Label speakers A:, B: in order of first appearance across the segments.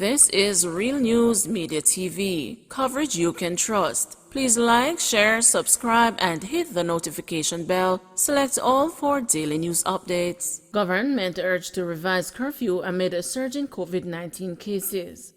A: This is Real News Media TV, coverage you can trust. Please like, share, subscribe, and hit the notification bell. Select all for daily news updates. Government urged to revise curfew amid a surge in COVID-19 cases.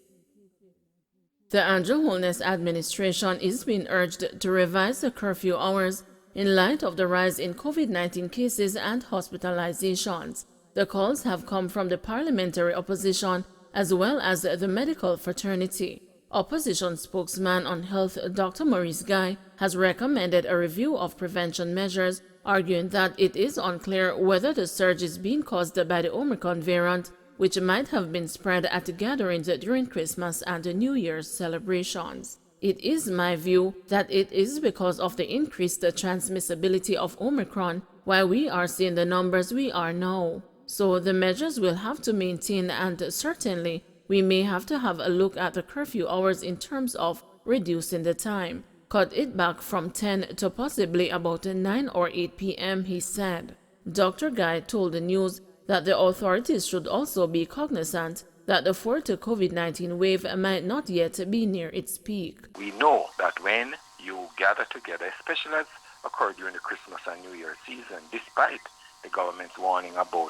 A: The Andrew Holness administration is being urged to revise the curfew hours in light of the rise in COVID-19 cases and hospitalizations. The calls have come from the parliamentary opposition as well as the medical fraternity. Opposition spokesman on health Dr. Maurice Guy has recommended a review of prevention measures, arguing that it is unclear whether the surge is being caused by the Omicron variant, which might have been spread at gatherings during Christmas and the New Year's celebrations. It is my view that it is because of the increased transmissibility of Omicron why we are seeing the numbers we are now. So the measures will have to maintain, and certainly we may have to have a look at the curfew hours in terms of reducing the time. Cut it back from 10 to possibly about 9 or 8 p.m., he said. Dr. Guy told the news that the authorities should also be cognizant that the fourth COVID-19 wave might not yet be near its peak.
B: We know that when you gather together, especially as occurred during the Christmas and New Year season, despite the government's warning about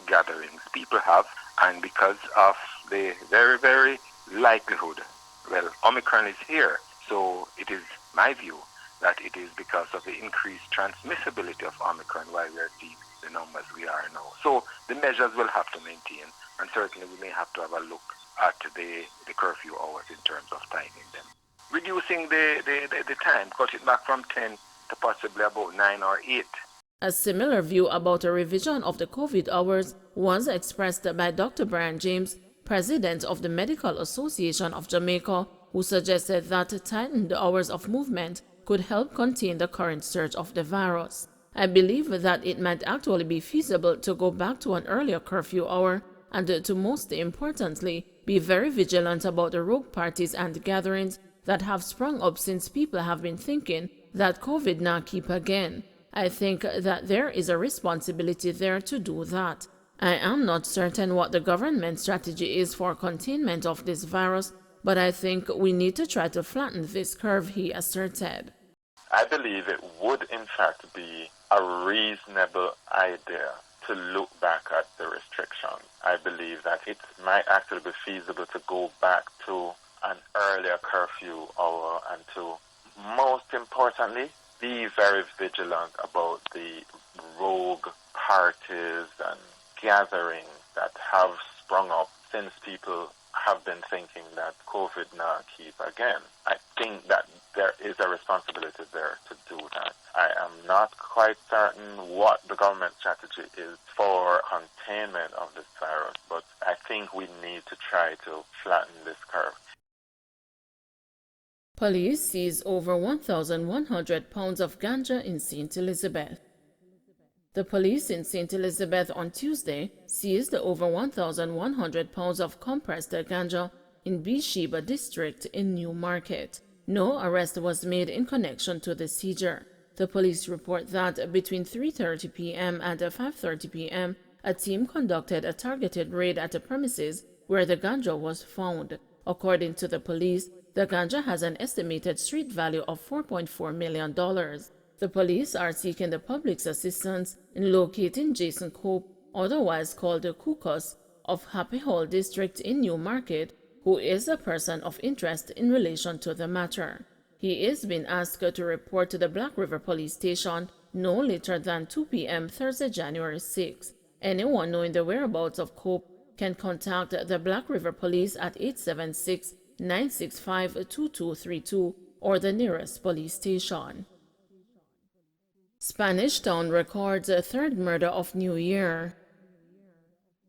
B: gatherings, people have, and because of the very, very likelihood, well, Omicron is here, so it is my view that it is because of the increased transmissibility of Omicron why we are seeing the numbers we are now. So the measures will have to maintain, and certainly we may have to have a look at the curfew hours in terms of timing them. Reducing the time, cut it back from 10 to possibly about 9 or 8.
A: A similar view about a revision of the COVID hours was expressed by Dr. Brian James, president of the Medical Association of Jamaica, who suggested that tightened hours of movement could help contain the current surge of the virus. I believe that it might actually be feasible to go back to an earlier curfew hour and to most importantly be very vigilant about the rogue parties and gatherings that have sprung up since people have been thinking that COVID now keep again. I think that there is a responsibility there to do that. I am not certain what the government strategy is for containment of this virus, but I think we need to try to flatten this curve, he asserted.
C: I believe it would in fact be a reasonable idea to look back at the restrictions. I believe that it might actually be feasible to go back to an earlier curfew hour and to, most importantly, be very vigilant about the rogue parties and gatherings that have sprung up since people have been thinking that COVID now keep again. I think that there is a responsibility there to do that. I am not quite certain what the government strategy is for containment of this virus, but I think we need to try to flatten this curve.
A: Police seized over 1,100 pounds of ganja in St. Elizabeth. The police in St. Elizabeth on Tuesday seized over 1,100 pounds of compressed ganja in Beersheba district in Newmarket. No arrest was made in connection to the seizure. The police report that between 3:30 p.m. and 5:30 p.m., a team conducted a targeted raid at the premises where the ganja was found. According to the police, the ganja has an estimated street value of $4.4 million. The police are seeking the public's assistance in locating Jason Cope, otherwise called the Kukus, of Happy Hall District in Newmarket, who is a person of interest in relation to the matter. He is being asked to report to the Black River Police Station no later than 2 p.m. Thursday, January 6. Anyone knowing the whereabouts of Cope can contact the Black River Police at 876-965-2232 or the nearest police station. Spanish Town records a third murder of New Year.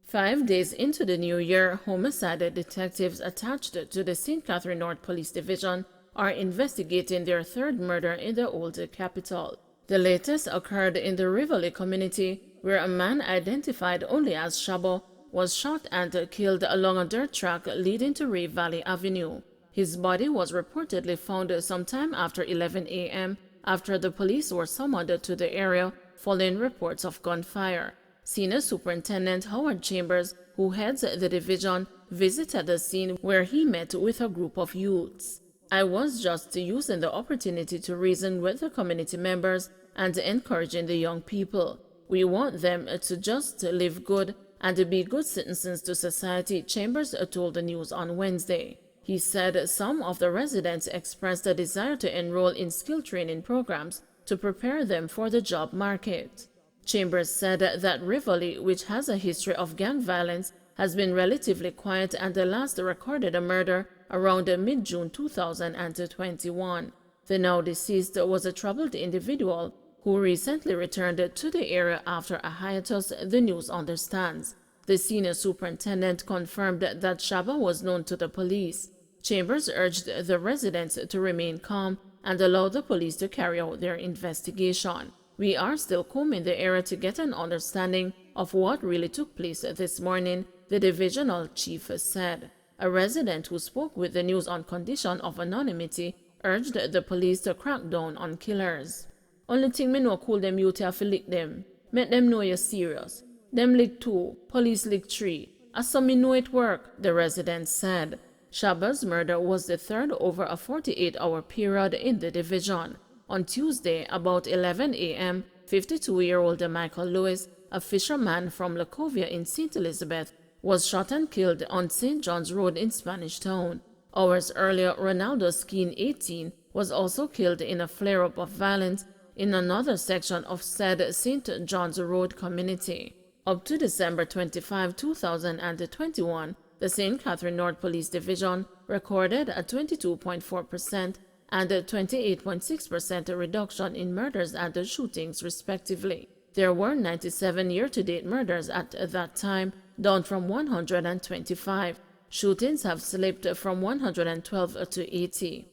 A: 5 days into the new year, homicide detectives attached to the St. Catherine North Police Division are investigating their third murder in the old capital. The latest occurred in the Rivoli community, where a man identified only as Shabo was shot and killed along a dirt track leading to Ray Valley Avenue. His body was reportedly found sometime after 11 a.m. after the police were summoned to the area following reports of gunfire. Senior Superintendent Howard Chambers who heads the division, visited the scene where he met with a group of youths. "I was just using the opportunity to reason with the community members and encouraging the young people. We want them to just live good and be good citizens to society," Chambers told the news on Wednesday. He said some of the residents expressed a desire to enroll in skill training programs to prepare them for the job market. Chambers said that Rivoli, which has a history of gang violence, has been relatively quiet and last recorded a murder around mid-June 2021. The now deceased was a troubled individual who recently returned to the area after a hiatus, the news understands. The senior superintendent confirmed that Shaba was known to the police. Chambers urged the residents to remain calm and allow the police to carry out their investigation. "We are still combing the area to get an understanding of what really took place this morning," the divisional chief said. A resident who spoke with the news on condition of anonymity urged the police to crack down on killers. "Only thing me know cool them youth have to lick them. Make them know you're serious. Them lick 2, police lick 3. As some me know it work," the resident said. Shaba's murder was the third over a 48-hour period in the division. On Tuesday, about 11 a.m., 52-year-old Michael Lewis, a fisherman from Lacovia in St. Elizabeth, was shot and killed on St. John's Road in Spanish Town. Hours earlier, Ronaldo Skeen, 18, was also killed in a flare-up of violence in another section of said St. John's Road community. Up to December 25, 2021, the St. Catherine North Police Division recorded a 22.4% and a 28.6% reduction in murders and shootings, respectively. There were 97 year-to-date murders at that time, down from 125. Shootings have slipped from 112 to 80.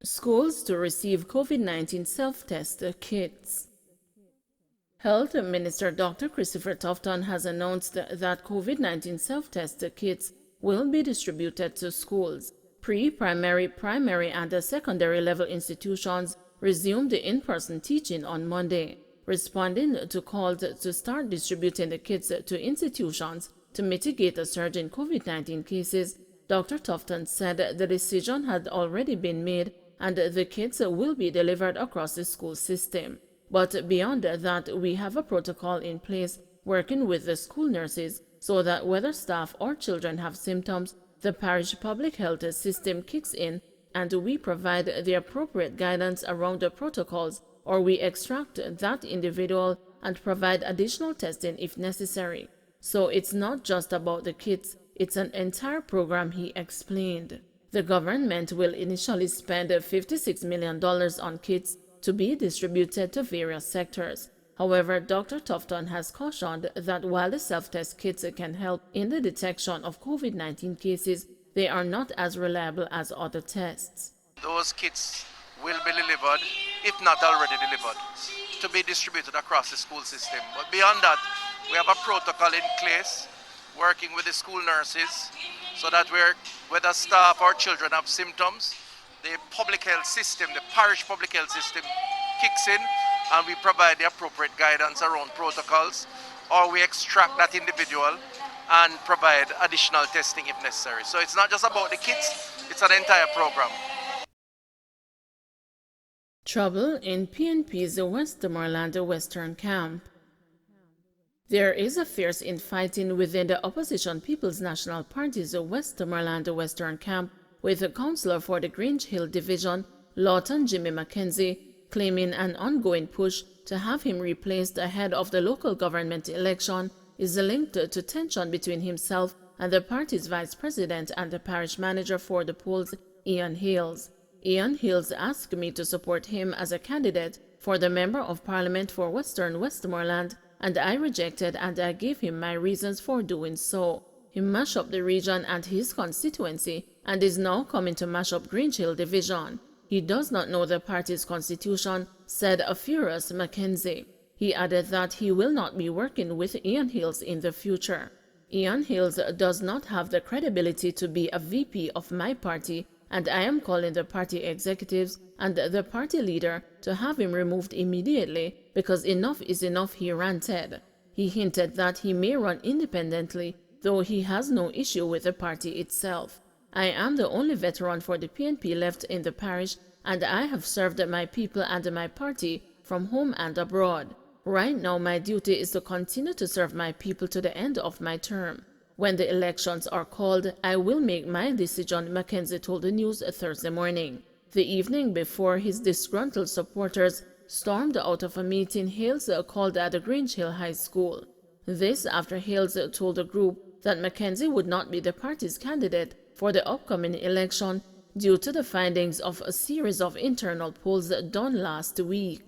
A: Schools to receive COVID-19 self-test kits. Health Minister Dr. Christopher Tufton has announced that COVID-19 self-test kits will be distributed to schools. Pre-primary, primary, and secondary level institutions resumed in-person teaching on Monday. Responding to calls to start distributing the kits to institutions to mitigate a surge in COVID-19 cases, Dr. Tufton said the decision had already been made and the kits will be delivered across the school system. But beyond that, we have a protocol in place working with the school nurses so that whether staff or children have symptoms, the parish public health system kicks in and we provide the appropriate guidance around the protocols, or we extract that individual and provide additional testing if necessary. So it's not just about the kits, it's an entire program, he explained. The government will initially spend $56 million on kits to be distributed to various sectors. However, Dr. Tufton has cautioned that while the self-test kits can help in the detection of COVID-19 cases, they are not as reliable as other tests.
D: Those kits will be delivered, if not already delivered, to be distributed across the school system. But beyond that, we have a protocol in place, working with the school nurses, so that whether staff or children have symptoms, the public health system, the parish public health system kicks in, and we provide the appropriate guidance around protocols, or we extract that individual and provide additional testing if necessary. So it's not just about the kits, it's an entire program.
A: Trouble in PNP's Westmoreland Western Camp. There is a fierce infighting within the opposition People's National Party's Westmoreland Western Camp, with a councillor for the Grange Hill Division, Lawton Jimmy Mackenzie, claiming an ongoing push to have him replaced ahead of the local government election is linked to tension between himself and the party's vice president and the parish manager for the polls, Ian Hales. Ian Hales asked me to support him as a candidate for the Member of Parliament for Western Westmoreland, and I rejected, and I gave him my reasons for doing so. He mashed up the region and his constituency and is now coming to mash up Grange Hill Division. He does not know the party's constitution, said a furious Mackenzie. He added that he will not be working with Ian Hales in the future. Ian Hales does not have the credibility to be a VP of my party, and I am calling the party executives and the party leader to have him removed immediately because enough is enough, he ranted. He hinted that he may run independently, though he has no issue with the party itself. I am the only veteran for the PNP left in the parish, and I have served my people and my party from home and abroad. Right now my duty is to continue to serve my people to the end of my term. When the elections are called, I will make my decision, Mackenzie told the news Thursday morning. The evening before, his disgruntled supporters stormed out of a meeting Hales called at the Grange Hill High School. This after Hales told the group that Mackenzie would not be the party's candidate for the upcoming election due to the findings of a series of internal polls done last week.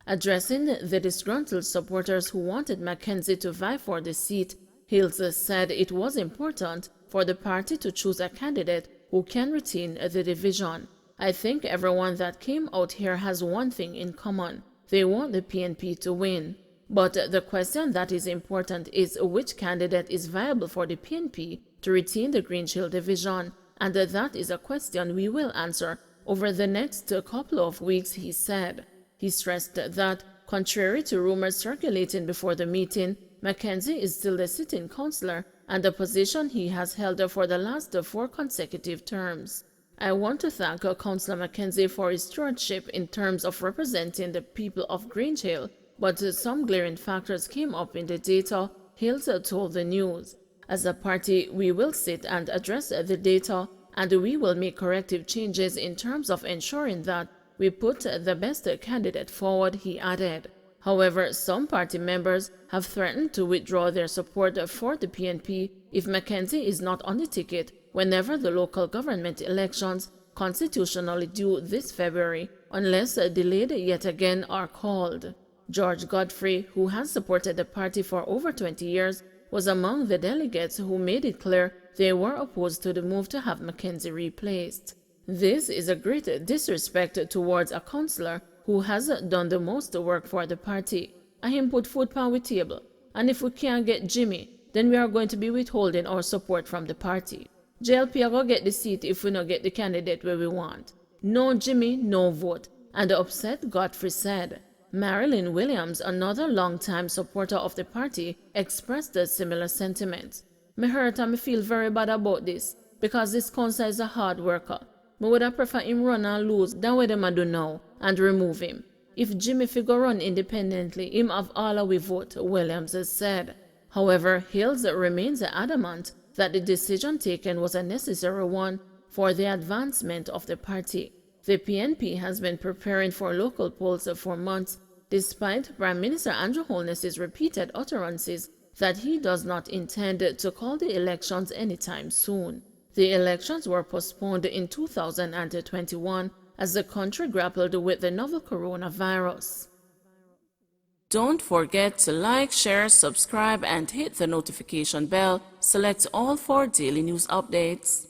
A: Addressing the disgruntled supporters who wanted Mackenzie to vie for the seat, Hales said it was important for the party to choose a candidate who can retain the division. I think everyone that came out here has one thing in common. They want the PNP to win. But the question that is important is which candidate is viable for the PNP to retain the Grange Hill division, and that is a question we will answer over the next couple of weeks, he said. He stressed that, contrary to rumors circulating before the meeting, Mackenzie is still the sitting councillor and a position he has held for the last 4 consecutive terms. I want to thank Councillor Mackenzie for his stewardship in terms of representing the people of Grange Hill, but some glaring factors came up in the data, Hales told the news. As a party, we will sit and address the data, and we will make corrective changes in terms of ensuring that we put the best candidate forward, he added. However, some party members have threatened to withdraw their support for the PNP if Mackenzie is not on the ticket whenever the local government elections, constitutionally due this February, unless delayed yet again, are called. George Godfrey, who has supported the party for over 20 years, was among the delegates who made it clear they were opposed to the move to have Mackenzie replaced. This is a great disrespect towards a councillor who has done the most work for the party. I him put food on the table, and if we can't get Jimmy, then we are going to be withholding our support from the party. JLP are going to get the seat if we don't get the candidate where we want. No Jimmy, no vote, and the upset Godfrey said. Marilyn Williams, another long-time supporter of the party, expressed a similar sentiment. Me hurt and me feel very bad about this, because this councillor is a hard worker. Me would have prefer him run and lose than what them a do now, and remove him. If Jimmy figure run independently, him have all our vote, Williams has said. However, Hales remains adamant that the decision taken was a necessary one for the advancement of the party. The PNP has been preparing for local polls for months, despite Prime Minister Andrew Holness's repeated utterances that he does not intend to call the elections anytime soon. The elections were postponed in 2021 as the country grappled with the novel coronavirus. Don't forget to like, share, subscribe, and hit the notification bell. Select all for daily news updates.